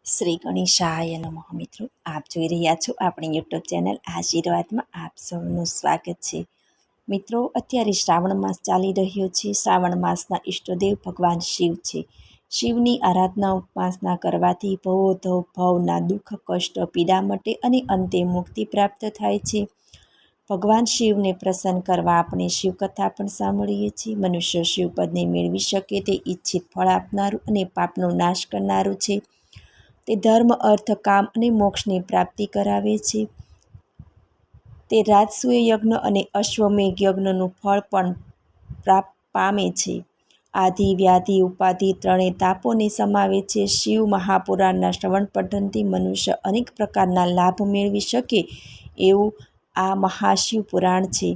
શ્રી ગણેશાય નમઃ. મિત્રો, આપ જોઈ રહ્યા છો આપણી યુટ્યુબ ચેનલ આશીર્વાદમાં. આપ સૌનું સ્વાગત છે. મિત્રો, અત્યારે શ્રાવણ માસ ચાલી રહ્યો છે. શ્રાવણ માસના ઈષ્ટદેવ ભગવાન શિવ છે. શિવની આરાધના ઉપાસના કરવાથી ભવોધવ ભવના દુઃખ કષ્ટ પીડા મટે અને અંતે મુક્તિ પ્રાપ્ત થાય છે. ભગવાન શિવને પ્રસન્ન કરવા આપણે શિવકથા પણ સાંભળીએ છીએ. મનુષ્ય શિવપદને મેળવી શકે તે ઈચ્છિત ફળ આપનારું અને પાપનો નાશ કરનારું છે. તે ધર્મ, અર્થ, કામ અને મોક્ષની પ્રાપ્તિ કરાવે છે. તે રાજસૂય યજ્ઞ અને અશ્વમેઘ યજ્ઞનું ફળ પણ પામે છે. આધિ, વ્યાધિ, ઉપાધિ ત્રણેય તાપોને સમાવે છે. શિવ મહાપુરાણના શ્રવણ પઠનથી મનુષ્ય અનેક પ્રકારના લાભ મેળવી શકે એવું આ મહાશિવ પુરાણ છે.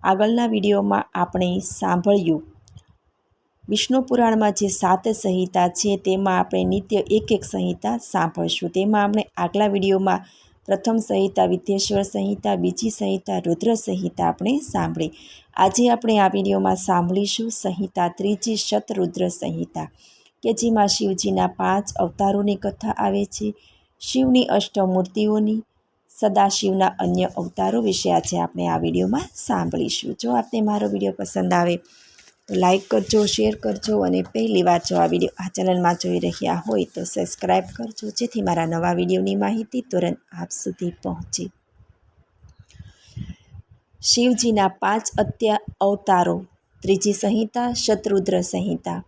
આગળના વિડીયોમાં આપણે સાંભળ્યું વિષ્ણુ પુરાણમાં જે 7 સંહિતા છે તેમાં આપણે નિત્ય એક સંહિતા સાંભળશું. તેમાં આપણે આગલા વિડીયોમાં પ્રથમ સંહિતા વિદ્યેશ્વર સંહિતા, બીજી સંહિતા રુદ્ર સંહિતા આપણે સાંભળી. આજે આપણે આ વિડીયોમાં સાંભળીશું સંહિતા ત્રીજી શતરુદ્ર સંહિતા, કે જેમાં શિવજીના 5 અવતારોની કથા આવે છે. શિવની અષ્ટમૂર્તિઓની, સદાશિવના અન્ય અવતારો વિશે આજે આપણે આ વિડીયોમાં સાંભળીશું. જો આપને મારો વિડીયો પસંદ આવે તો લાઈક કરજો, શેર કરજો અને પહેલી વાર જો આ વિડીયો આ ચેનલમાં જોઈ રહ્યા હોય તો સબસ્ક્રાઈબ કરજો, જેથી મારા નવા વિડીયોની માહિતી તુરંત આપ સુધી પહોંચે. શિવજીના 5 અવતારો. ત્રીજી સંહિતા શતરુદ્ર સંહિતા.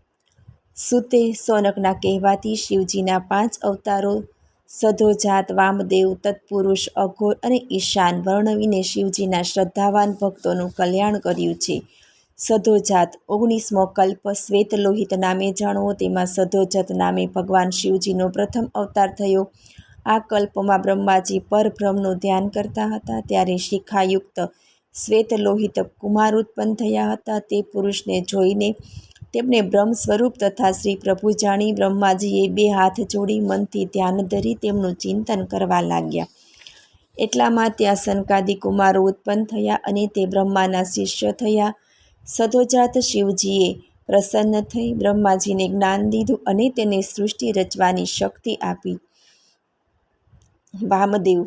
સુતે સોનકના કહેવાથી શિવજીના 5 અવતારો સધોજાત, વામદેવ, તત્પુરુષ, અઘોર અને ઈશાન વર્ણવીને શિવજીના શ્રદ્ધાવાન ભક્તોનું કલ્યાણ કર્યું છે. સધોજાત 19મો કલ્પ શ્વેત લોહિત નામે જાણવો. તેમાં સધોજાત નામે ભગવાન શિવજીનો પ્રથમ અવતાર થયો. આ કલ્પમાં બ્રહ્માજી પરબ્રહ્મનું ધ્યાન કરતા હતા, ત્યારે શિખાયુક્ત શ્વેત લોહિત કુમાર ઉત્પન્ન થયા હતા. તે પુરુષને જોઈને તેમને બ્રહ્મ સ્વરૂપ તથા શ્રી પ્રભુ જાણી બ્રહ્માજીએ 2 હાથ જોડી મનથી ધ્યાન ધરી તેમનું ચિંતન કરવા લાગ્યા. એટલામાં ત્યાં સનકાદિ કુમારો ઉત્પન્ન થયા અને તે બ્રહ્માના શિષ્ય થયા. સધોજાત શિવજીએ પ્રસન્ન થઈ બ્રહ્માજીને જ્ઞાન દીધું અને તેને સૃષ્ટિ રચવાની શક્તિ આપી. વામદેવ.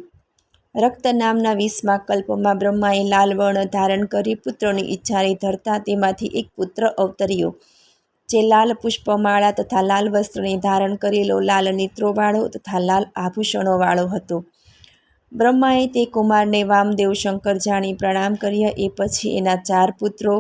રક્ત નામના 20મા કલ્પમાં બ્રહ્માએ લાલ વર્ણ ધારણ કરી પુત્રની ઈચ્છાને ધરતા તેમાંથી એક પુત્ર અવતર્યો, જે લાલ પુષ્પમાળા તથા લાલ વસ્ત્રને ધારણ કરેલો, લાલ નેત્રોવાળો તથા લાલ આભૂષણોવાળો હતો. બ્રહ્માએ તે કુમારને વામદેવ શંકર જાણી પ્રણામ કર્યા. એ પછી એના 4 પુત્રો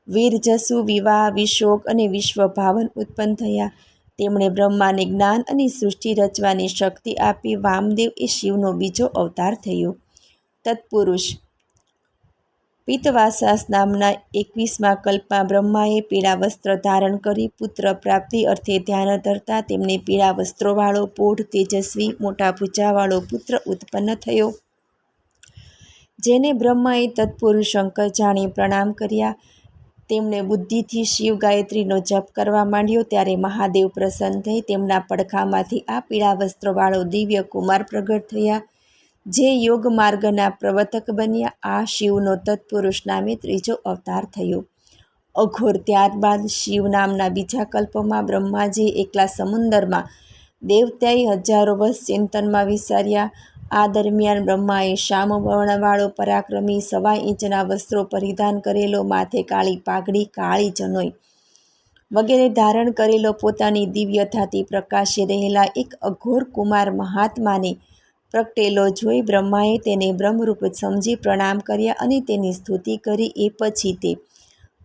વીરજસુ, વિવાહ, વિશોક અને વિશ્વભાવન ઉત્પન્ન થયા. તેમણે બ્રહ્માને જ્ઞાન અને સૃષ્ટિ રચવાની શક્તિ આપી. વામદેવ એ શિવનો બીજો અવતાર થયો. તત્પુરુષ. પિતવાસાસ નામના 21મા કલ્પમાં બ્રહ્માએ પીળા વસ્ત્ર ધારણ કરી પુત્ર પ્રાપ્તિ અર્થે ધ્યાન ધરતા તેમને પીળા વસ્ત્રોવાળો, પોઢ, તેજસ્વી, મોટા ભુજાવાળો પુત્ર ઉત્પન્ન થયો, જેને બ્રહ્માએ તત્પુરુષ શંકર જાણી પ્રણામ કર્યા. તેમણે બુદ્ધિથી શિવ ગાયત્રીનો જપ કરવા માંડ્યો. ત્યારે મહાદેવ પ્રસન્ન થઈ તેમના પડખામાંથી આ પીળા વસ્ત્રવાળો દિવ્ય કુમાર પ્રગટ થયા, જે યોગ માર્ગના પ્રવર્તક બન્યા. આ શિવનો તત્પુરુષ નામે ત્રીજો અવતાર થયો. અઘોર. ત્યારબાદ શિવ નામના બીજા કલ્પમાં બ્રહ્માજીએ એકલા સમુદરમાં દેવતાએ હજારો વર્ષ ચિંતનમાં વિચાર્યા. આ દરમિયાન બ્રહ્માએ શ્યામ વર્ણવાળો પરાક્રમી 1.25 ઇંચના વસ્ત્રો પરિધાન કરેલો, માથે કાળી પાઘડી, કાળી જનોઈ વગેરે ધારણ કરેલો, પોતાની દિવ્યતાથી પ્રકાશી રહેલા એક અઘોર કુમાર મહાત્માને પ્રગટેલો જોઈ બ્રહ્માએ તેને બ્રહ્મરૂપ સમજી પ્રણામ કર્યા અને તેની સ્તુતિ કરી. એ પછી તે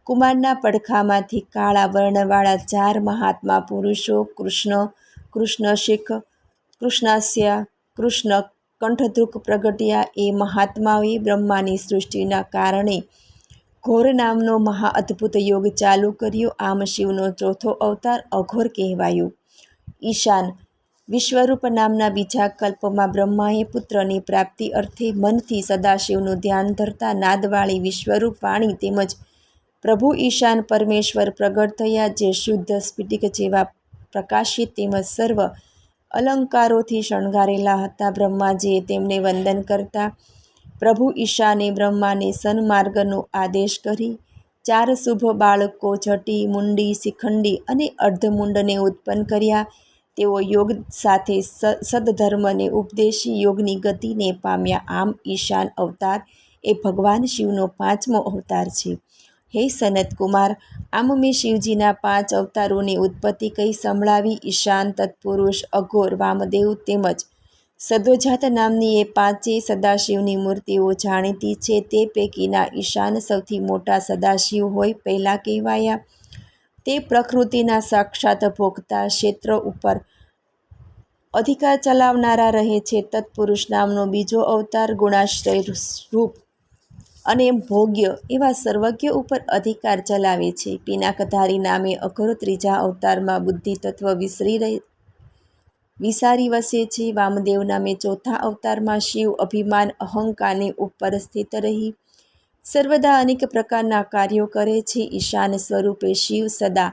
કુમારના પડખામાંથી કાળા વર્ણવાળા 4 મહાત્મા પુરુષો કૃષ્ણ, કૃષ્ણશિખ, કૃષ્ણાસ્ય, કૃષ્ણ કંઠધ્રુક પ્રગટ્યા. એ મહાત્માઓએ બ્રહ્માની સૃષ્ટિના કારણે ઘોર નામનો મહા અદ્ભુત યોગ ચાલુ કર્યો. આમ શિવનો ચોથો અવતાર અઘોર કહેવાયો. ઈશાન. વિશ્વરૂપ નામના બીજા કલ્પમાં બ્રહ્માએ પુત્રની પ્રાપ્તિ અર્થે મનથી સદાશિવનું ધ્યાન ધરતા નાદવાળી વિશ્વરૂપ વાણી તેમજ પ્રભુ ઈશાન પરમેશ્વર પ્રગટ થયા, જે શુદ્ધ સ્ફટિક જેવા પ્રકાશિત તેમજ સર્વ અલંકારોથી શણગારેલા હતા. બ્રહ્માજીએ તેમને વંદન કરતા પ્રભુ ઈશાને બ્રહ્માને સન્માર્ગનો આદેશ કરી 4 શુભ બાળકો જટી, મુંડી, શિખંડી અને અર્ધમુંડને ઉત્પન્ન કર્યા. તેઓ યોગ સાથે સદધર્મને ઉપદેશી યોગની ગતિને પામ્યા. આમ ઈશાન અવતાર એ ભગવાન શિવનો 5મો અવતાર છે. હે સનતકુમાર, આમ મેં શિવજીના 5 અવતારોની ઉત્પત્તિ કહી સંભળાવી. ઈશાન, તત્પુરુષ, અઘોર, વામદેવ તેમજ સદોજાત નામની એ 5 સદાશિવની મૂર્તિઓ જાણીતી છે. તે પૈકીના ઈશાન સૌથી મોટા સદાશિવ હોય પહેલાં કહેવાયા. તે પ્રકૃતિના સાક્ષાત ભોગતા, ક્ષેત્ર ઉપર અધિકાર ચલાવનારા રહે છે. તત્પુરુષ નામનો બીજો અવતાર ગુણાશ્રય રૂપ અને ભોગ્ય એવા સર્વજ્ઞ ઉપર અધિકાર ચલાવે છે. પિનાકધારી નામે અઘોર ત્રીજા અવતારમાં બુદ્ધિ તત્વ વિસારી વસે છે. વામદેવ નામે ચોથા અવતારમાં શિવ અભિમાન અહંકારની ઉપર સ્થિત રહી સર્વદા અનેક પ્રકારના કાર્યો કરે છે. ઈશાન સ્વરૂપે શિવ સદા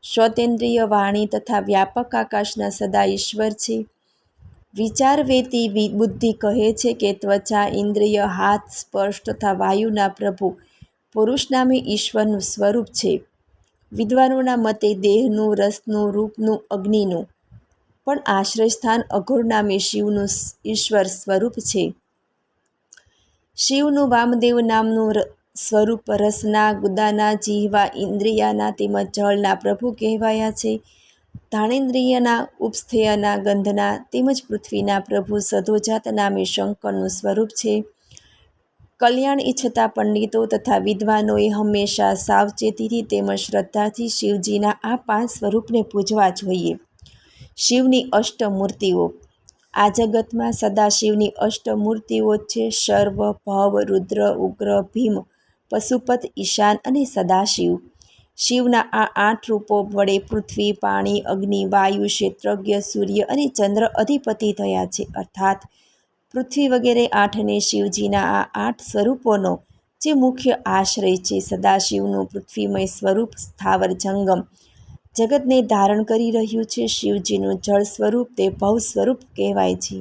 શ્રોતેન્દ્રિય, વાણી તથા વ્યાપક આકાશના સદા ઈશ્વર છે. વિચારવેતી બુદ્ધિ કહે છે કે ત્વચા, ઇન્દ્રિય, હાથ, સ્પર્શ તથા વાયુના પ્રભુ પુરુષ નામે ઈશ્વરનું સ્વરૂપ છે. વિદ્વાનોના મતે દેહનું, રસનું, રૂપનું, અગ્નિનું પણ આશ્રયસ્થાન અઘોર નામે શિવનું ઈશ્વર સ્વરૂપ છે. શિવનું વામદેવ નામનું સ્વરૂપ રસના, ગુદાના, જીહવા, ઇન્દ્રિયાના તેમજ જળના પ્રભુ કહેવાયા છે. ઘાણેન્દ્રિયના, ઉપસ્થેયના, ગંધના તેમજ પૃથ્વીના પ્રભુ સદોજાત નામે શંકરનું સ્વરૂપ છે. કલ્યાણ ઈચ્છતા પંડિતો તથા વિદ્વાનોએ હંમેશા સાવચેતીથી તેમજ શ્રદ્ધાથી શિવજીના આ 5 સ્વરૂપને પૂજવા જોઈએ. શિવની અષ્ટમૂર્તિઓ. આ જગતમાં સદાશિવની અષ્ટમૂર્તિઓ છે: શર્વ, ભવ, રુદ્ર, ઉગ્ર, ભીમ, પશુપત, ઈશાન અને સદાશિવ. શિવના આ 8 રૂપો વડે પૃથ્વી, પાણી, અગ્નિ, વાયુ, ક્ષેત્રજ્ઞ, સૂર્ય અને ચંદ્ર અધિપતિ થયા છે. અર્થાત પૃથ્વી વગેરે 8ને શિવજીના આ 8 સ્વરૂપોનો જે મુખ્ય આશ્રય છે. સદાશિવનું પૃથ્વીમય સ્વરૂપ સ્થાવર જંગમ જગતને ધારણ કરી રહ્યું છે. શિવજીનું જળ સ્વરૂપ તે ભવ સ્વરૂપ કહેવાય છે,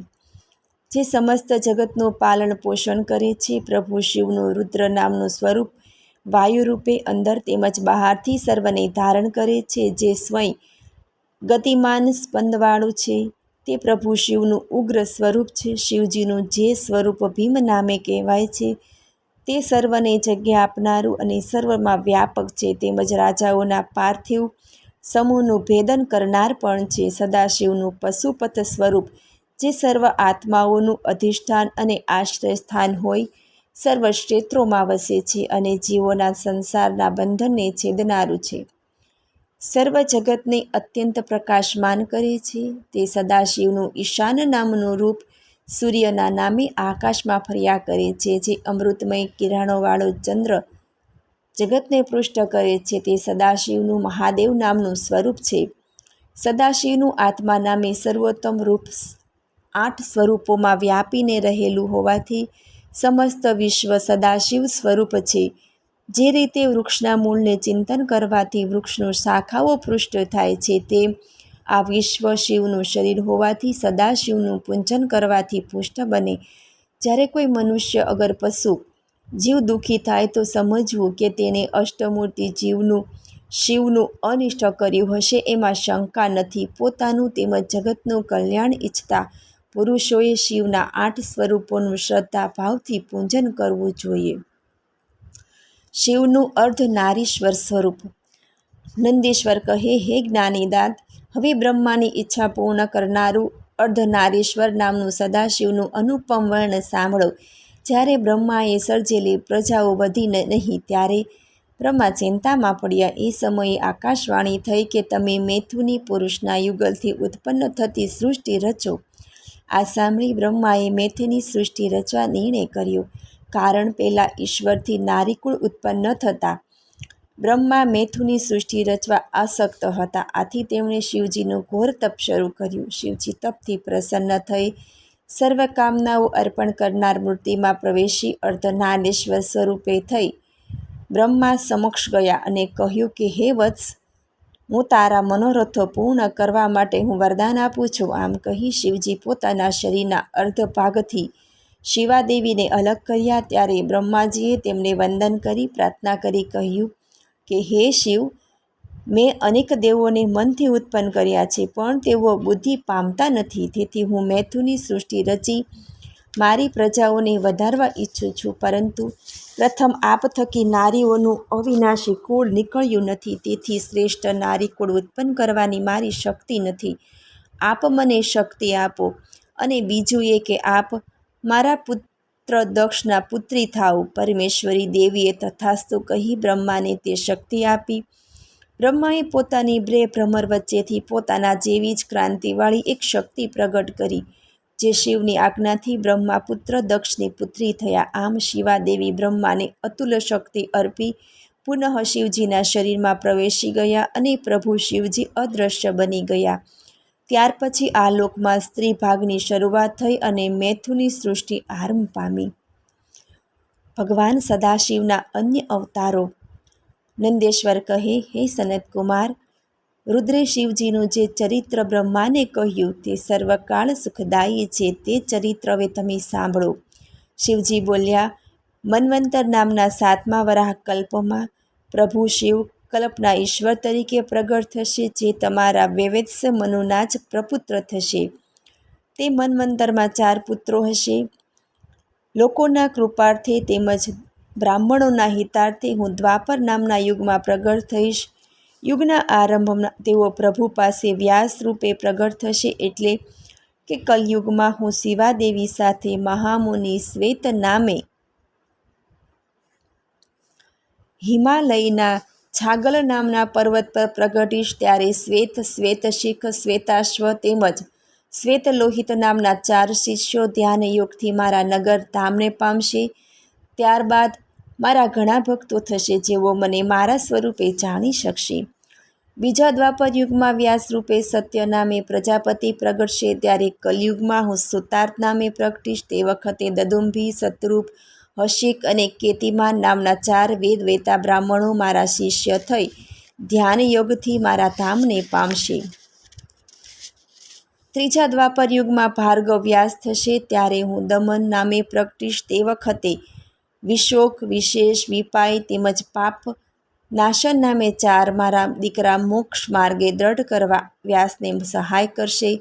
જે સમસ્ત જગતનું પાલન પોષણ કરે છે. પ્રભુ શિવનું રુદ્ર નામનું સ્વરૂપ વાયુ રૂપે અંદર તેમજ બહારથી સર્વને ધારણ કરે છે, જે સ્વયં ગતિમાન સ્પંદવાળું છે. તે પ્રભુ શિવનું ઉગ્ર સ્વરૂપ છે. શિવજીનું જે સ્વરૂપ ભીમ નામે કહેવાય છે તે સર્વને જગ્યા આપનારું અને સર્વમાં વ્યાપક છે, તેમજ રાજાઓના પાર્થિવ સમૂહનું ભેદન કરનાર પણ છે. સદાશિવનું પશુપત સ્વરૂપ જે સર્વ આત્માઓનું અધિષ્ઠાન અને આશ્રય સ્થાન હોય સર્વ ક્ષેત્રોમાં વસે છે અને જીવોના સંસારના બંધનને છેદનારું છે. સર્વ જગતને અત્યંત પ્રકાશમાન કરે છે. તે સદાશિવનું ઈશાન નામનું રૂપ સૂર્યના નામે આકાશમાં ફર્યા કરે છે, જે અમૃતમય કિરણોવાળો ચંદ્ર જગતને પૃષ્ટ કરે છે. તે સદાશિવનું મહાદેવ નામનું સ્વરૂપ છે. સદાશિવનું આત્મા નામે સર્વોત્તમ રૂપ 8 સ્વરૂપોમાં વ્યાપીને રહેલું હોવાથી સમસ્ત વિશ્વ સદાશિવ સ્વરૂપ છે. જે રીતે વૃક્ષના મૂળને ચિંતન કરવાથી વૃક્ષનું શાખાઓ પૃષ્ટ થાય છે, તેમ આ વિશ્વ શિવનું શરીર હોવાથી સદાશિવનું પૂજન કરવાથી પુષ્ટ બને. જ્યારે કોઈ મનુષ્ય અગર પશુ જીવ દુઃખી થાય તો સમજવું કે તેને અષ્ટમૂર્તિ શિવનું અનિષ્ટ કર્યું હશે એમાં શંકા નથી. પોતાનું તેમજ જગતનું કલ્યાણ ઈચ્છતા પુરુષોએ શિવના 8 સ્વરૂપોનું શ્રદ્ધાભાવથી પૂજન કરવું જોઈએ. શિવનું અર્ધનારીશ્વર સ્વરૂપ. નંદીશ્વર કહે, હે જ્ઞાનીદાત, હવે બ્રહ્માની ઈચ્છા પૂર્ણ કરનારું અર્ધનારીશ્વર નામનું સદાશિવનું અનુપમ વર્ણન સાંભળો. જ્યારે બ્રહ્માએ સર્જેલી પ્રજાઓ વધી નહીં ત્યારે બ્રહ્મા ચિંતામાં પડ્યા. એ સમયે આકાશવાણી થઈ કે તમે મૈથુની પુરુષના યુગલથી ઉત્પન્ન થતી સૃષ્ટિ રચો. આ સાંભળી બ્રહ્માએ મૈથુની સૃષ્ટિ રચવા નિર્ણય કર્યો. કારણ પહેલાં ઈશ્વરથી નારીકુળ ઉત્પન્ન ન થતાં બ્રહ્મા મૈથુની સૃષ્ટિ રચવા આસક્ત હતા. આથી તેમણે શિવજીનું ઘોર તપ શરૂ કર્યું. શિવજી તપથી પ્રસન્ન થઈ સર્વ કામનાઓ અર્પણ કરનાર મૂર્તિમાં પ્રવેશી અર્ધનારીશ્વર સ્વરૂપે થઈ બ્રહ્મા સમક્ષ ગયા અને કહ્યું કે હે વત્સ, હું તારા મનોરથો પૂર્ણ કરવા માટે હું વરદાન આપું છું. આમ કહી શિવજી પોતાના શરીરના અર્ધ ભાગથી શિવાદેવીને અલગ કર્યા. ત્યારે બ્રહ્માજીએ તેમને વંદન કરી પ્રાર્થના કરી કહ્યું કે હે શિવ, મેં અનેક દેવોને મનથી ઉત્પન્ન કર્યા છે, પણ તેઓ બુદ્ધિ પામતા નથી. તેથી હું મૈથુનની સૃષ્ટિ રચી મારી પ્રજાઓને વધારવા ઈચ્છું છું, પરંતુ પ્રથમ આપ થકી નારીઓનું અવિનાશી કુળ નીકળ્યું નથી. તેથી શ્રેષ્ઠ નારી કુળ ઉત્પન્ન કરવાની મારી શક્તિ નથી. આપ મને શક્તિ આપો. અને બીજું એ કે આપ મારા પુત્ર દક્ષના પુત્રી થાઓ. પરમેશ્વરી દેવીએ તથાસ્તુ કહી બ્રહ્માને તે શક્તિ આપી. બ્રહ્માએ પોતાની બે ભ્રમર વચ્ચેથી પોતાના જેવી જ ક્રાંતિવાળી એક શક્તિ પ્રગટ કરી, જે શિવની આજ્ઞાથી બ્રહ્મા પુત્ર દક્ષની પુત્રી થયા. આમ શિવાદેવી બ્રહ્માને અતુલ શક્તિ અર્પી પુનઃ શિવજીના શરીરમાં પ્રવેશી ગયા અને પ્રભુ શિવજી અદૃશ્ય બની ગયા. ત્યાર પછી આ લોકમાં સ્ત્રી ભાગની શરૂઆત થઈ અને મૈથુનની સૃષ્ટિ આરંભ પામી. ભગવાન સદાશિવના અન્ય અવતારો. નંદેશ્વર કહે, હે સનતકુમાર, રુદ્રે શિવજીનું જે ચરિત્ર બ્રહ્માને કહ્યું તે સર્વકાળ સુખદાયી છે. તે ચરિત્ર હવે તમે સાંભળો. શિવજી બોલ્યા, મન્વંતર નામના 7મા વરાહ કલ્પમાં પ્રભુ શિવ કલ્પના ઈશ્વર તરીકે પ્રગટ થશે, જે તમારા વૈવત્સ્ય મનુના જ પ્રપુત્ર થશે. તે મન્વંતરમાં 4 પુત્રો હશે. લોકોના કૃપાર્થે તેમજ બ્રાહ્મણોના હિતાર્થે હું દ્વાપર નામના યુગમાં પ્રગટ થઈશ. યુગના આરંભમાં તેઓ પ્રભુ પાસે વ્યાસ રૂપે પ્રગટ થશે, એટલે કે કલયુગમાં હું શિવાદેવી સાથે મહામુનિ શ્વેત નામે હિમાલયના છાગલ નામના પર્વત પર પ્રગટીશ. ત્યારે શ્વેત, શ્વેતશિખ, શ્વેતાશ્વ તેમજ શ્વેતલોહિત નામના 4 શિષ્યો ધ્યાન યોગથી મારા નગર ધામને પામશે. ત્યારબાદ મારા ઘણા ભક્તો થશે, જેઓ મને મારા સ્વરૂપે જાણી શકશે. બીજા દ્વાપર યુગમાં વ્યાસ રૂપે સત્ય નામે પ્રજાપતિ પ્રગટશે. ત્યારે કલયુગમાં હું સુતાર્ત નામે પ્રગટીશ. તે વખતે દદુંભી, શતરૂપ, હસિક અને કેતિમાન નામના 4 વેદ વેતા બ્રાહ્મણો મારા શિષ્ય થઈ ધ્યાન યોગથી મારા ધામને પામશે. ત્રીજા દ્વાપર યુગમાં ભાર્ગવ વ્યાસ થશે. ત્યારે હું દમન નામે પ્રગટીશ. તે વખતે વિશોક, વિશેષ, વિપાય તેમજ પાપ નાશન નામે 4 મારા દીકરા મોક્ષ માર્ગે દ્રઢ કરવા વ્યાસને સહાય કરશે.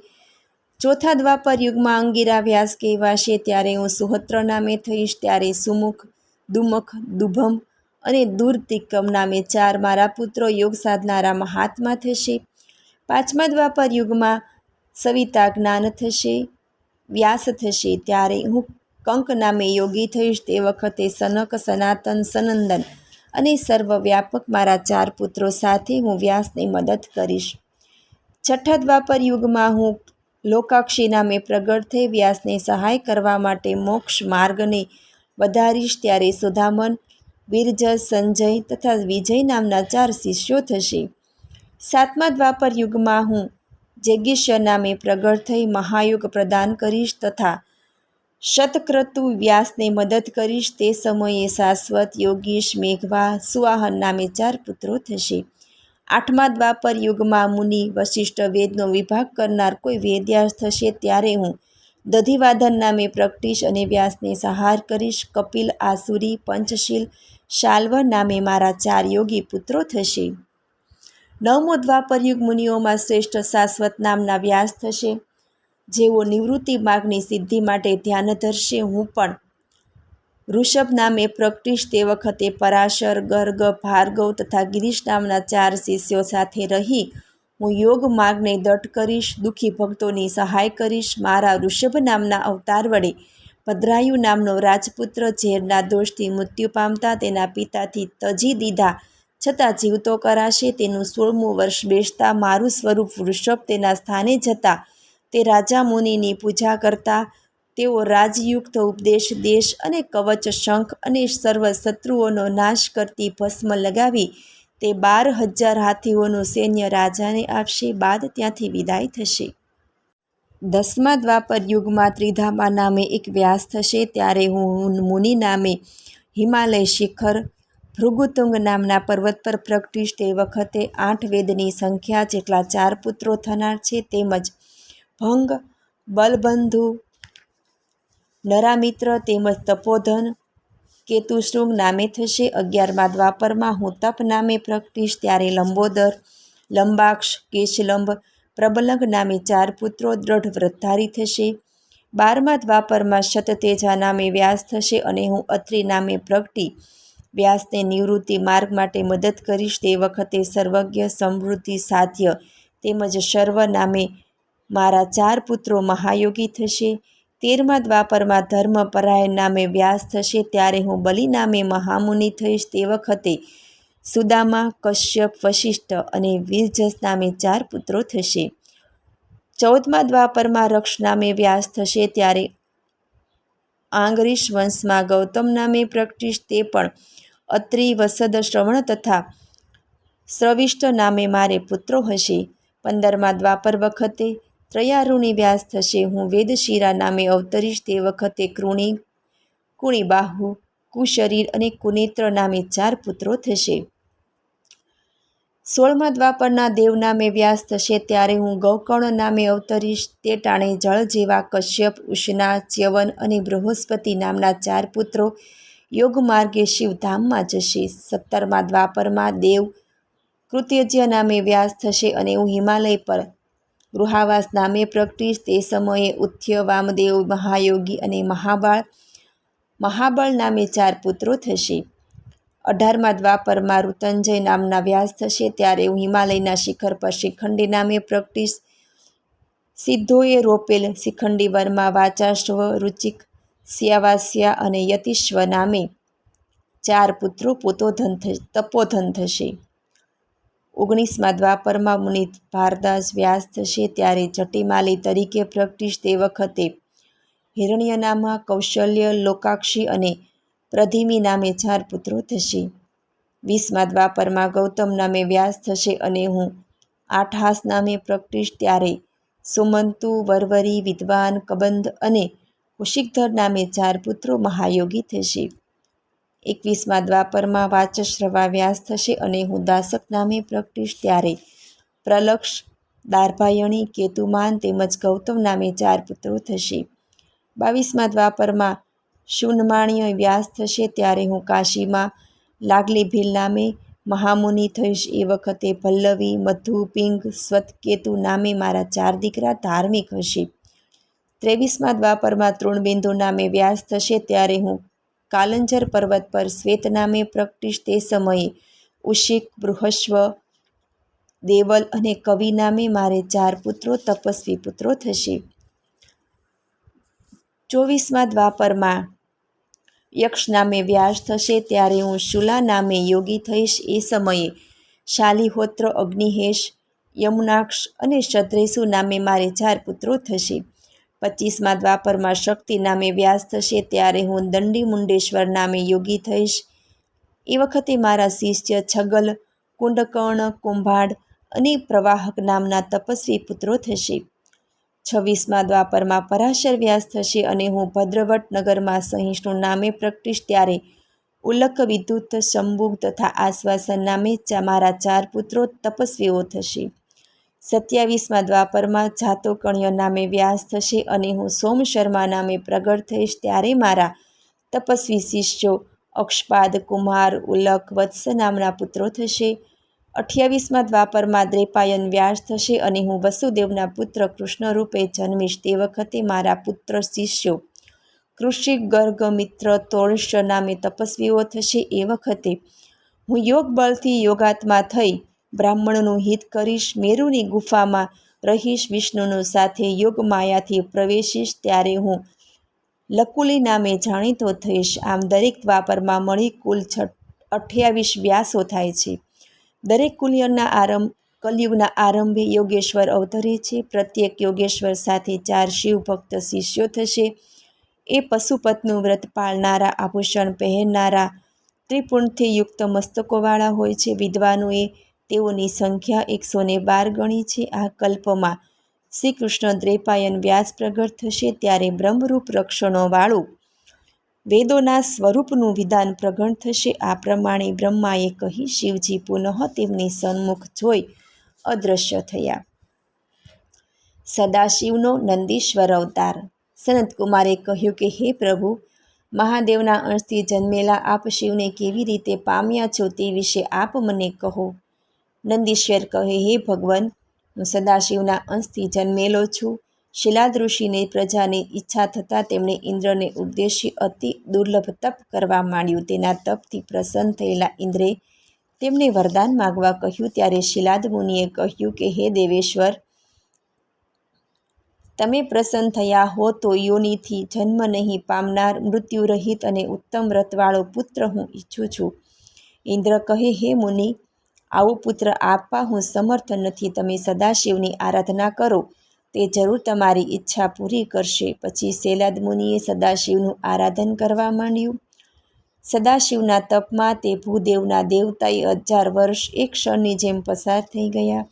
ચોથા દ્વાપર યુગમાં અંગિરા વ્યાસ કહેવાશે. ત્યારે હું સુહોત્ર નામે થઈશ. ત્યારે સુમુખ, દુમુખ, દુભમ અને દુર્તિકમ નામે 4 મારા પુત્રો યોગ સાધનારા મહાત્મા થશે. પાંચમા દ્વાપર યુગમાં સવિતા જ્ઞાન થશે, વ્યાસ થશે. ત્યારે હું કંક નામે યોગી થઈશ. તે વખતે સનક, સનાતન, સનંદન અને સર્વવ્યાપક મારા 4 પુત્રો સાથે હું વ્યાસને મદદ કરીશ. છઠ્ઠા દ્વાપર યુગમાં હું લોકાક્ષી નામે પ્રગટ થઈ વ્યાસને સહાય કરવા માટે મોક્ષ માર્ગને વધારીશ. ત્યારે સુધામન, વીરજસ, સંજય તથા વિજય નામના 4 શિષ્યો થશે. સાતમા દ્વાપર યુગમાં હું જૈગીષ્ય નામે પ્રગટ થઈ મહાયોગ પ્રદાન કરીશ તથા શતક્રતુ વ્યાસને મદદ કરીશ. તે સમયે શાશ્વત, યોગીશ, મેઘવા, સુવાહન નામે 4 પુત્રો થશે. આઠમા દ્વાપર યુગમાં મુનિ વશિષ્ઠ વેદનો વિભાગ કરનાર કોઈ વેદવ્યાસ થશે. ત્યારે હું દધિવાધન નામે પ્રગટીશ અને વ્યાસને સહાર કરીશ. કપિલ, આસુરી, પંચશીલ, શાલ્વ નામે મારા 4 યોગી પુત્રો થશે. નવમો દ્વાપર યુગ મુનિઓમાં શ્રેષ્ઠ શાશ્વત નામના વ્યાસ થશે, જેઓ નિવૃત્તિ માર્ગની સિદ્ધિ માટે ધ્યાન ધરશે. હું પણ ઋષભ નામે પ્રગટીશ. તે વખતે પરાશર, ગર્ગ, ભાર્ગવ તથા ગિરીશ નામના 4 શિષ્યો સાથે રહી હું યોગ માર્ગને દઢ કરીશ. દુઃખી ભક્તોની સહાય કરીશ. મારા ઋષભ નામના અવતાર વડે ભદ્રાયુ નામનો રાજપુત્ર ઝેરના દોષથી મૃત્યુ પામતા તેના પિતાથી તજી દીધા છતાં જીવતો કરાશે. તેનું 16મું વર્ષ બેસતા મારું સ્વરૂપ વૃષભ તેના સ્થાને જતા તે રાજા મુનિની પૂજા કરતા. તેઓ રાજયુક્ત ઉપદેશ, દેશ અને કવચ, શંખ અને સર્વ શત્રુઓનો નાશ કરતી ભસ્મ લગાવી તે 12,000 હાથીઓનું સૈન્ય રાજાને આપશે. બાદ ત્યાંથી વિદાય થશે. દસમા દ્વાપર યુગમાં ત્રિધામા નામે એક વ્યાસ થશે. ત્યારે હું મુનિ નામે હિમાલય શિખર ભૃગુતુંગ નામના પર્વત પર પ્રગટીશ. તે વખતે 8 વેદની સંખ્યા જેટલા 4 પુત્રો થનાર છે. તેમજ ભંગ, બલબંધુ, નરામિત્ર તેમજ તપોધન કેતુશૃંગ નામે થશે. 11મા દ્વાપરમાં હું તપ નામે પ્રગટીશ. ત્યારે લંબોદર, લંબાક્ષ, કેશલંબ, પ્રબલંગ નામે 4 પુત્રો દ્રઢ વ્રતધારી થશે. 12મા દ્વાપરમાં શતતેજા નામે વ્યાસ થશે અને હું અત્રિ નામે પ્રગટી વ્યાસને નિવૃત્તિ માર્ગ માટે મદદ કરીશ. તે વખતે સર્વજ્ઞ, સમૃદ્ધિ, સાધ્ય તેમજ શર્વ નામે મારા 4 પુત્રો મહાયોગી થશે. 13મા દ્વાપરમાં ધર્મપરાયણ નામે વ્યાસ થશે. ત્યારે હું બલિ નામે મહામુનિ થઈશ. તે વખતે સુદામા, કશ્યપ, વશિષ્ઠ અને વિરજસ નામે 4 પુત્રો થશે. 14મા દ્વાપરમાં રક્ષ નામે વ્યાસ થશે. ત્યારે આંગરીશ વંશમાં ગૌતમ નામે પ્રગટીશ. તે પણ અત્રિ, વસદ, શ્રવણ તથા શ્રવિષ્ઠ નામે મારે પુત્રો હશે. 15મા દ્વાપર વખતે ત્રયારુણી વ્યાસ થશે. હું વેદશિરા નામે અવતરીશ. તે વખતે કૃણી, કુણીબાહુ, કુશરીર અને કુનેત્ર નામે 4 પુત્રો થશે. 16મા દ્વાપરના દેવ નામે વ્યાસ થશે. ત્યારે હું ગૌકર્ણ નામે અવતરીશ. તે ટાણે જળ જેવા કશ્યપ, ઉષ્ણા, ચ્યવન અને બૃહસ્પતિ નામના 4 પુત્રો યોગ માર્ગે શિવધામમાં જશે. 17મા દ્વાપરમાં દેવ કૃતજ્ય નામે વ્યાસ થશે અને હું હિમાલય પર ગૃહાવાસ નામે પ્રગટીશ. તે સમયે ઉથ્ય, વામદેવ, મહાયોગી અને મહાબળ નામે 4 પુત્રો થશે. 18મા દ્વાપરમાં ઋતંજય નામના વ્યાસ થશે. ત્યારે હું હિમાલયના શિખર પર શિખંડી નામે પ્રગટીશ. સિદ્ધોએ રોપેલ શિખંડી વનમાં વાચાશ્વ, રુચિક, સ્યાવાસ્યા અને યતિશ્વ નામે 4 પુત્રો તપોધન થશે. 19મા દ્વાપરમાં મુનિ ભારદ્વાજ વ્યાસ થશે. ત્યારે જટિમાલી તરીકે પ્રગટીશ. તે વખતે હિરણ્યનામા, કૌશલ્ય, લોકાક્ષી અને પ્રધિમી નામે 4 પુત્રો થશે. 20મા દ્વાપરમાં ગૌતમ નામે વ્યાસ થશે અને હું આઠહાસ નામે પ્રગટીશ. ત્યારે સુમંતુ, વરવરી, વિદ્વાન, કબંધ અને કુશિકધર નામે 4 પુત્રો મહાયોગી થશે. 21મા દ્વાપરમાં વાચશ્રવા વ્યાસ થશે અને હું દાસક નામે પ્રગટીશ. ત્યારે પ્રલક્ષ, દાર્ભાયણી, કેતુમાન તેમજ ગૌતમ નામે 4 પુત્રો થશે. 22મા દ્વાપરમાં શૂનમાણ્ય વ્યાસ થશે. ત્યારે હું કાશીમાં લાગલી ભીલ નામે મહામુનિ થઈશ. એ વખતે ભલ્લવી, મધુ, પિંગ, સ્વતકેતુ નામે મારા 4 દીકરા ધાર્મિક હશે. 23મા દ્વાપરમાં તૃણબિંદુ નામે વ્યાસ થશે. ત્યારે હું કાલંજર પર્વત પર શ્વેત નામે પ્રગટીશ. તે સમયે ઉશિક, બૃહસ્વ, દેવલ અને કવિ નામે મારે 4 પુત્રો તપસ્વી પુત્રો થશે. 24મા દ્વાપરમાં યક્ષ નામે વ્યાસ થશે. ત્યારે હું શુલા નામે યોગી થઈશ. એ સમયે શાલિહોત્ર, અગ્નિહેશ, યમુનાક્ષ અને શદ્રેશુ નામે મારે 4 પુત્રો થશે. 25મા દ્વાપરમાં શક્તિ નામે વ્યાસ થશે. ત્યારે હું દંડી મુંડેશ્વર નામે યોગી થઈશ. એ વખતે મારા શિષ્ય છગલ, કુંડકર્ણ, કુંભાડ અને પ્રવાહક નામના તપસ્વી પુત્રો થશે. 26મા દ્વાપરમાં પરાશર વ્યાસ થશે અને હું ભદ્રવટ નગરમાં સહિષ્ણુ નામે પ્રગટીશ. ત્યારે ઉલ્લક, વિદ્યુત, શંભુગ તથા આશ્વાસન નામે મારા 4 પુત્રો તપસ્વીઓ થશે. 27મા દ્વાપરમાં જાતોકણ્ય નામે વ્યાસ થશે અને હું સોમશર્મા નામે પ્રગટ થઈશ. ત્યારે મારા તપસ્વી શિષ્યો અક્ષપાદ, કુમાર, ઉલ્લક, વત્સ નામના પુત્રો થશે. 28મા દ્વાપરમાં દ્રૈપાયન વ્યાસ થશે અને હું વસુદેવના પુત્ર કૃષ્ણ રૂપે જન્મીશ. તે વખતે મારા પુત્ર શિષ્યો કૃષિક, ગર્ગ, મિત્ર, તોળષ્ય નામે તપસ્વીઓ થશે. એ વખતે હું યોગ બળથી યોગાત્મા થઈ બ્રાહ્મણનું હિત કરીશ. મેરુની ગુફામાં રહીશ. વિષ્ણુનું સાથે યોગ માયાથી પ્રવેશીશ. ત્યારે હું લકુલી નામે જાણીતો થઈશ. આમ દરેક દ્વાપરમાં મળી કુલ 28 વ્યાસો થાય છે. દરેક કલયુગના આરંભે યોગેશ્વર અવતરે છે. પ્રત્યેક યોગેશ્વર સાથે 4 શિવભક્ત શિષ્યો થશે. એ પશુપતનું વ્રત પાળનારા, આભૂષણ પહેરનારા, ત્રિપુંડથી યુક્ત મસ્તકોવાળા હોય છે. વિદ્વાનોએ તેઓની સંખ્યા 112 ગણી છે. આ કલ્પમાં શ્રી કૃષ્ણ દ્રૈપાયન વ્યાસ પ્રગટ થશે. ત્યારે બ્રહ્મરૂપ લક્ષણોવાળું વેદોના સ્વરૂપનું વિધાન પ્રગટ થશે. આ પ્રમાણે બ્રહ્માએ કહી શિવજી પુનઃ તેમની સન્મુખ જોઈ અદૃશ્ય થયા. સદાશિવનો નંદીશ્વર અવતાર. સનતકુમારે કહ્યું કે હે પ્રભુ, મહાદેવના અંશથી જન્મેલા આપ શિવને કેવી રીતે પામ્યા છો તે વિશે આપ મને કહો. નંદીશ્વર કહે, હે ભગવાન, હું સદાશિવના અંશથી જન્મેલો છું. શિલાદ ઋષિને પ્રજાની ઈચ્છા થતાં તેમણે ઇન્દ્રને ઉદ્દેશી અતિ દુર્લભ તપ કરવા માંડ્યું. તેના તપથી પ્રસન્ન થયેલા ઇન્દ્રે તેમને વરદાન માગવા કહ્યું. ત્યારે શિલાદ મુનિએ કહ્યું કે, હે દેવેશ્વર, તમે પ્રસન્ન થયા હો તો યોનિથી જન્મ નહીં પામનાર મૃત્યુરહિત અને ઉત્તમ વ્રતવાળો પુત્ર હું ઈચ્છું છું. ઇન્દ્ર કહે, હે મુનિ, આવો પુત્ર આપવા હું સમર્થ નથી. તમે સદાશિવની આરાધના કરો, તે જરૂર તમારી ઈચ્છા પૂરી કરશે. પછી શિલાદ મુનિએ સદાશિવનું આરાધન કરવા માંડ્યું. સદાશિવના તપમાં તે ભૂદેવના દેવતાએ 1000 વર્ષ એક ક્ષણની જેમ પસાર થઈ ગયા.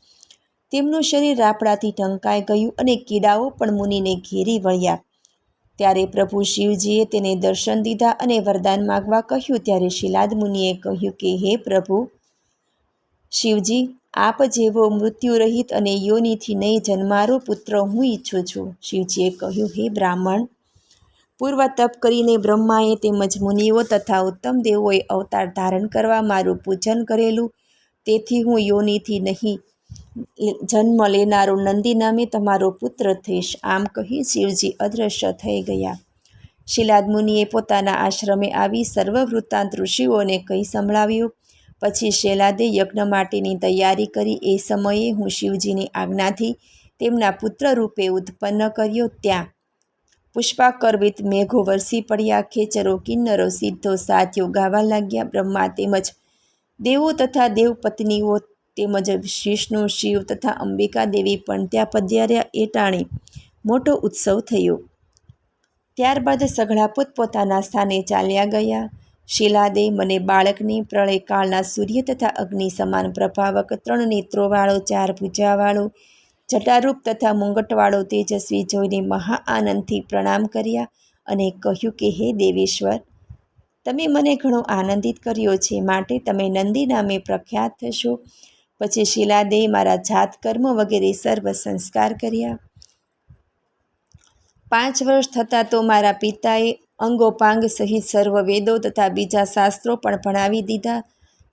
તેમનું શરીર રાપડાથી ઢંકાઈ ગયું અને કીડાઓ પણ મુનિને ઘેરી વળ્યા. ત્યારે પ્રભુ શિવજીએ તેને દર્શન દીધા અને વરદાન માગવા કહ્યું. ત્યારે શિલાદ મુનિએ કહ્યું કે, હે પ્રભુ શિવજી, આપ જેવો મૃત્યુરહિત અને યોનિથી નહીં જન્મારો પુત્ર હું ઈચ્છું છું. શિવજીએ કહ્યું, હે બ્રાહ્મણ, પૂર્વ તપ કરીને બ્રહ્માએ તેમજ મુનિઓ તથા ઉત્તમ દેવોએ અવતાર ધારણ કરવા મારું પૂજન કરેલું. તેથી હું યોનિથી નહીં જન્મ લેનારો નંદી નામે તમારો પુત્ર થઈશ. આમ કહી શિવજી અદૃશ્ય થઈ ગયા. શિલાદ મુનિએ પોતાના આશ્રમે આવી સર્વ વૃત્તાંત ઋષિઓને કહી સંભળાવ્યું. પછી શિલાદે યજ્ઞ માટેની તૈયારી કરી. એ સમયે હું શિવજીની આજ્ઞાથી તેમના પુત્ર રૂપે ઉત્પન્ન કર્યો. ત્યાં પુષ્પાકર્વિત મેઘો વરસી પડ્યા. ખેચરો, કિન્નરો, સિદ્ધો, સાધ્યો ગાવા લાગ્યા. બ્રહ્મા તેમજ દેવો તથા દેવપત્નીઓ તેમજ વિષ્ણુ, શિવ તથા અંબિકા દેવી પણ ત્યાં પધાર્યા. એ ટાણે મોટો ઉત્સવ થયો. ત્યારબાદ સઘળા પોતપોતાના સ્થાને ચાલ્યા ગયા. શિલાદે મને બાળકને પ્રળયકાળના સૂર્ય તથા અગ્નિ સમાન પ્રભાવક 3 નેત્રોવાળો, 4 ભુજાવાળો, જટારૂપ તથા મુંગટવાળો તેજસ્વી જોઈને મહા આનંદથી પ્રણામ કર્યા અને કહ્યું કે, હે દેવેશ્વર, તમે મને ઘણો આનંદિત કર્યો છે, માટે તમે નંદી નામે પ્રખ્યાત થશો. પછી શિલાદે મારા જાત કર્મ વગેરે સર્વ સંસ્કાર કર્યા. 5 વર્ષ થતાં તો મારા પિતાએ અંગોપાંગ સહિત સર્વ વેદો તથા બીજા શાસ્ત્રો પણ ભણાવી દીધા.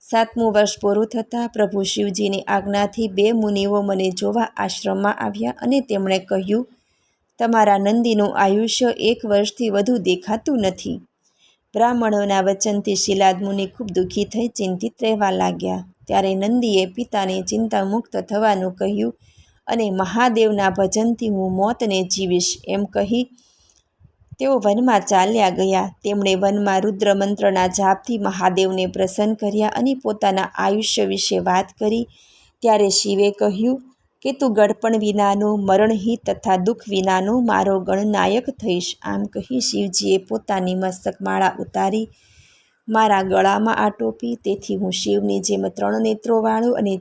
7મું વર્ષ પૂરું થતાં પ્રભુ શિવજીની આજ્ઞાથી 2 મુનિઓ મને જોવા આશ્રમમાં આવ્યા અને તેમણે કહ્યું, તમારા નંદીનું આયુષ્ય 1 વર્ષથી વધુ દેખાતું નથી. બ્રાહ્મણોના વચનથી શિલાદ મુનિ ખૂબ દુઃખી થઈ ચિંતિત રહેવા લાગ્યા. ત્યારે નંદીએ પિતાને ચિંતા મુક્ત થવાનું કહ્યું અને મહાદેવના ભજનથી હું મોતને જીવીશ એમ કહી તેઓ વનમાં ચાલ્યા ગયા. તેમણે વનમાં રુદ્ર મંત્રના જાપથી મહાદેવને પ્રસન્ન કર્યા અને પોતાના આયુષ્ય વિશે વાત કરી. ત્યારે શિવે કહ્યું કે તું ગળપણ વિનાનો, મરણહિત તથા દુઃખ વિનાનો મારો ગણનાયક થઈશ. આમ કહી શિવજીએ પોતાની મસ્તકમાળા ઉતારી મારા ગળામાં આટોપી. તેથી હું શિવની જેમ 3 નેત્રોવાળો અને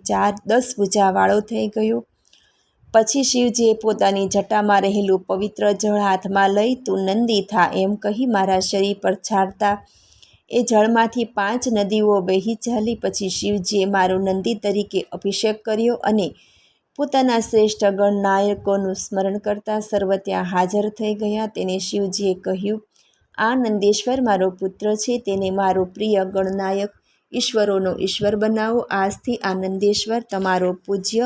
10 ભુજાવાળો થઈ ગયો. પછી શિવજીએ પોતાની જટામાં રહેલું પવિત્ર જળ હાથમાં લઈ તું નંદી થા એમ કહી મારા શરીર પર છાંટતા એ જળમાંથી 5 નદીઓ વહી ચાલી. પછી શિવજીએ મારો નંદી તરીકે અભિષેક કર્યો અને પોતાના શ્રેષ્ઠ ગણનાયકોનું સ્મરણ કરતા સર્વ ત્યાં હાજર થઈ ગયા. તેને શિવજીએ કહ્યું, આ નંદેશ્વર મારો પુત્ર છે, તેને મારો પ્રિય ગણનાયક ઈશ્વરોનો ઈશ્વર બનાવો. આજથી આ નંદેશ્વર તમારો પૂજ્ય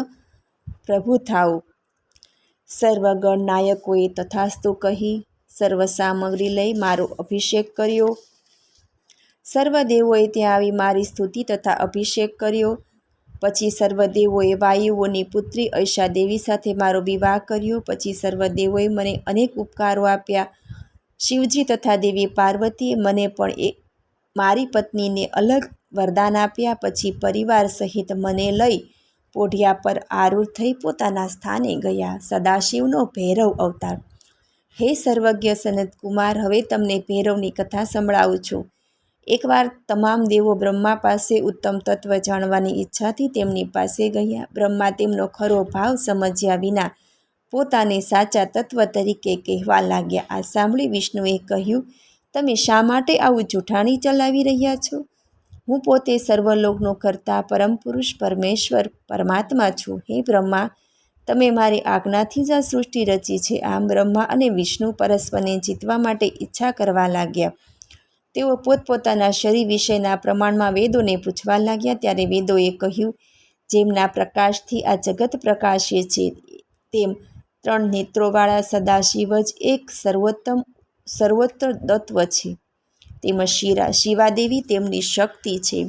પ્રભુ થાઓ. સર્વ ગણનાયકોએ તથાસ્તુ કહી સર્વ સામગ્રી લઈ મારો અભિષેક કર્યો. સર્વ દેવોએ ત્યાં આવી મારી સ્તુતિ તથા અભિષેક કર્યો. પછી સર્વદેવોએ વાયુઓની પુત્રી ઐશા દેવી સાથે મારો વિવાહ કર્યો. પછી સર્વદેવોએ મને અનેક ઉપકારો આપ્યા. શિવજી તથા દેવી પાર્વતીએ મને પણ મારી પત્નીને અલગ વરદાન આપ્યા. પછી પરિવાર સહિત મને લઈ પોઢિયા પર આરૂઢ થઈ પોતાના સ્થાને ગયા. સદાશિવનો ભૈરવ અવતાર. હે સર્વજ્ઞ સનતકુમાર, હવે તમને ભૈરવની કથા સંભળાવું છું. એકવાર તમામ દેવો બ્રહ્મા પાસે ઉત્તમ તત્વ જાણવાની ઈચ્છાથી તેમની પાસે ગયા. બ્રહ્મા તેમનો ખરો ભાવ સમજ્યા વિના પોતાને સાચા તત્વ તરીકે કહેવા લાગ્યા. આ સાંભળી વિષ્ણુએ કહ્યું, તમે શા માટે આવું જૂઠાણી ચલાવી રહ્યા છો? હું પોતે સર્વલોકનો કરતા પરમ પુરુષ પરમેશ્વર પરમાત્મા છું. હે બ્રહ્મા, તમે મારી આજ્ઞાથી જ આ સૃષ્ટિ રચી છે. આમ બ્રહ્મા અને વિષ્ણુ પરસ્પરને જીતવા માટે ઈચ્છા કરવા લાગ્યા. તેઓ પોતપોતાના શરીર વિશેના પ્રમાણમાં વેદોને પૂછવા લાગ્યા. ત્યારે વેદોએ કહ્યું, જેમના પ્રકાશથી આ જગત પ્રકાશે છે, તેમ 3 નેત્રોવાળા સદાશિવ જ એક સર્વોત્તર તત્વ છે. તેમજ શિવાદેવી તેમની શક્તિ છે.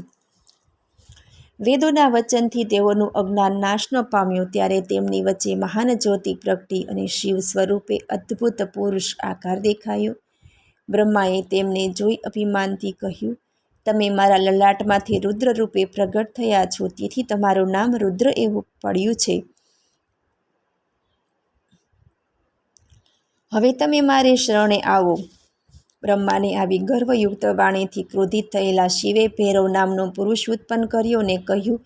વેદોના વચનથી તેઓનું અજ્ઞાન નાશ ન પામ્યું ત્યારે તેમની વચ્ચે મહાન જ્યોતિ પ્રગટી અને શિવ સ્વરૂપે અદ્ભુત પુરુષ આકાર દેખાયો. બ્રહ્માએ તેમને જોઈ અભિમાનથી કહ્યું, તમે મારા લલાટમાંથી રુદ્ર રૂપે પ્રગટ થયા છો, તેથી તમારું નામ રુદ્ર એવું પડ્યું છે. હવે તમે મારે શરણે આવો. બ્રહ્માને આવી ગર્વયુક્ત વાણીથી ક્રોધિત થયેલા શિવે ભૈરવ નામનો પુરુષ ઉત્પન્ન કર્યો ને કહ્યું,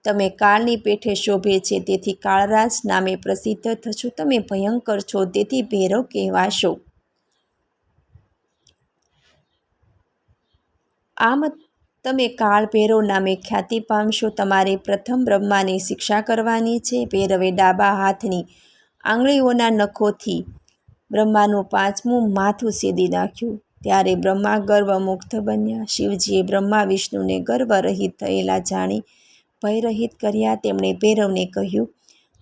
તમે કાળની પેઠે શોભે છે, તેથી કાળરાજ નામે પ્રસિદ્ધ થશો. તમે ભયંકર છો, તેથી ભૈરવ કહેવાશો. આમ તમે કાળ ભૈરવ નામે ખ્યાતિ પામશો. તમારે પ્રથમ બ્રહ્માની શિક્ષા કરવાની છે. ભૈરવે ડાબા હાથની આંગળીઓના નખોથી બ્રહ્માનું 5મું માથું સેદી નાખ્યું. ત્યારે બ્રહ્મા ગર્વમુગ્ધ બન્યા. શિવજીએ બ્રહ્મા વિષ્ણુને ગર્વરહિત થયેલા જાણી ભયરહિત કર્યા. તેમણે ભૈરવને કહ્યું,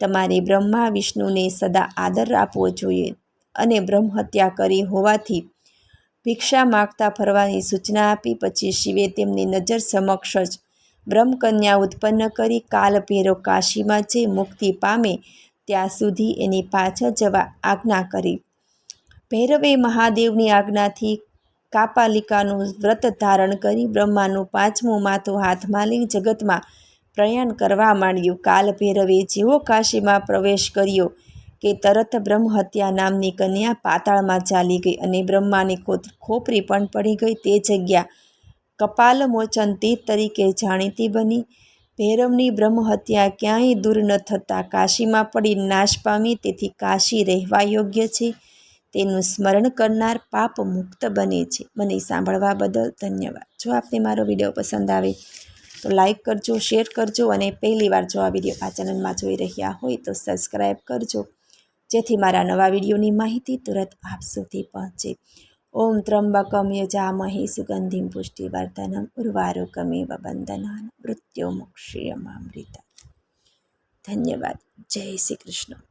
તમારે બ્રહ્મા વિષ્ણુને સદા આદર આપવો જોઈએ અને બ્રહ્મહત્યા કરી હોવાથી ભિક્ષા માગતા ફરવાની સૂચના આપી. પછી શિવે તેમની નજર સમક્ષ જ બ્રહ્મકન્યા ઉત્પન્ન કરી. કાલ ભૈરવ કાશીમાં જઈ મુક્તિ પામે ત્યાં સુધી એની પાછળ જવા આજ્ઞા કરી. ભૈરવે મહાદેવની આજ્ઞાથી કાપાલિકાનું વ્રત ધારણ કરી બ્રહ્માનું 5મું માથું હાથમાં લઈ જગતમાં પ્રયાણ કરવા માંડ્યું. કાલ ભૈરવે જેવો કાશીમાં પ્રવેશ કર્યો કે તરત બ્રહ્મહત્યા નામની કન્યા પાતાળમાં ચાલી ગઈ અને બ્રહ્માની ખોપરી પણ પડી ગઈ. તે જગ્યા કપાલમોચન તીર્થ તરીકે જાણીતી બની. ભૈરવની બ્રહ્મહત્યા ક્યાંય દૂર ન થતાં કાશીમાં પડી નાશ પામી. તેથી કાશી રહેવા યોગ્ય છે. તેનું સ્મરણ કરનાર પાપ મુક્ત બને છે. મને સાંભળવા બદલ ધન્યવાદ. જો આપને મારો વિડીયો પસંદ આવે તો લાઈક કરજો, શેર કરજો અને પહેલીવાર જો આ વિડીયો આ ચેનલમાં જોઈ રહ્યા હોય તો સબસ્ક્રાઈબ કરજો, જેથી મારા નવા વિડીયોની માહિતી તુરંત આપ સુધી પહોંચે. ઓમ ત્રંબકમ યજામહે સુગંધિમ પુષ્ટિવર્ધનમ ઉર્વારુકમેવ બંધનાન મૃત્યુમુક્ષીયમામૃતા. ધન્યવાદ. જય શ્રી કૃષ્ણ.